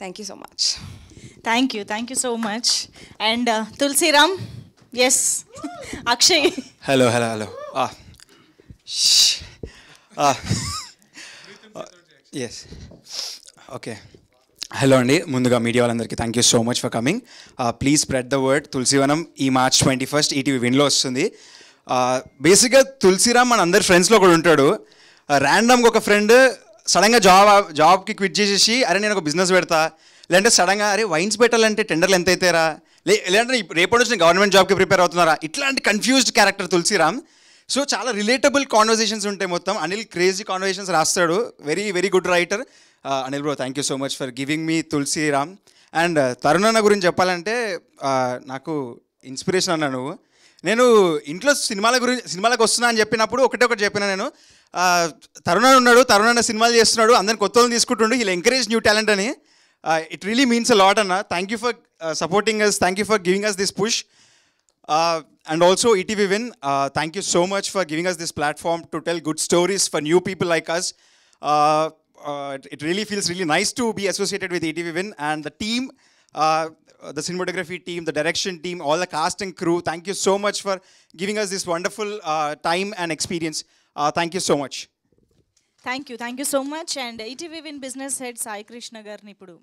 Thank you so much. Thank you so much. And Tulsiram, yes. Akshay. Hello. Shh. Yes. Okay. Hello అండి, ముందుగా media వాళ్ళందరికీ thank you so much for coming. Please spread the word. Tulasivanam ఈ March 21 ETV విన్లో వస్తుంది. బేసిక్గా తులసిరామ్ మన అందరి ఫ్రెండ్స్లో కూడా ఉంటాడు. ర్యాండమ్గా ఒక ఫ్రెండ్ సడన్గా జాబ్కి క్విట్ చేసేసి అరే నేను ఒక బిజినెస్ పెడతా, లేదంటే సడన్గా అరే వైన్స్ పెట్టాలంటే టెండర్లు ఎంత అవుతారా, లేదంటే రేపటి నుంచి గవర్నమెంట్ జాబ్కి ప్రిపేర్ అవుతున్నారా, ఇట్లాంటి కన్ఫ్యూజ్డ్ క్యారెక్టర్ తులసిరామ్. సో చాలా రిలేటబుల్ కాన్వర్జేషన్స్ ఉంటాయి మొత్తం. అనిల్ క్రేజీ కాన్వర్జేషన్స్ రాస్తాడు. Very very good writer. Anil bro, thank you so much for giving me Tulsiram. And Tarun అన్న గురించి చెప్పాలంటే నాకు ఇన్స్పిరేషన్ అన్నా నువ్వు. నేను ఇంట్లో సినిమాలకు వస్తున్నా అని చెప్పినప్పుడు ఒకటి చెప్పిన నేను, తరుణ్ అన్న ఉన్నాడు, తరుణ్ అన్న సినిమాలు చేస్తున్నాడు, అందరిని కొత్త వాళ్ళని తీసుకుంటుండు, ఇలా ఎంకరేజ్ న్యూ టాలెంట్ అని. It really means a lot అన్న. Thank you for supporting us, thank you for giving us this push. And also ETV Win, thank you so much for giving us this platform to tell good stories for new people like us. It really feels really nice to be associated with ETV Win and the team, the cinematography team, the direction team, all the cast and crew. Thank you so much for giving us this wonderful time and experience. Thank you so much. Thank you so much. And ETV Win business head Sai Krishna గారిని ఇప్పుడు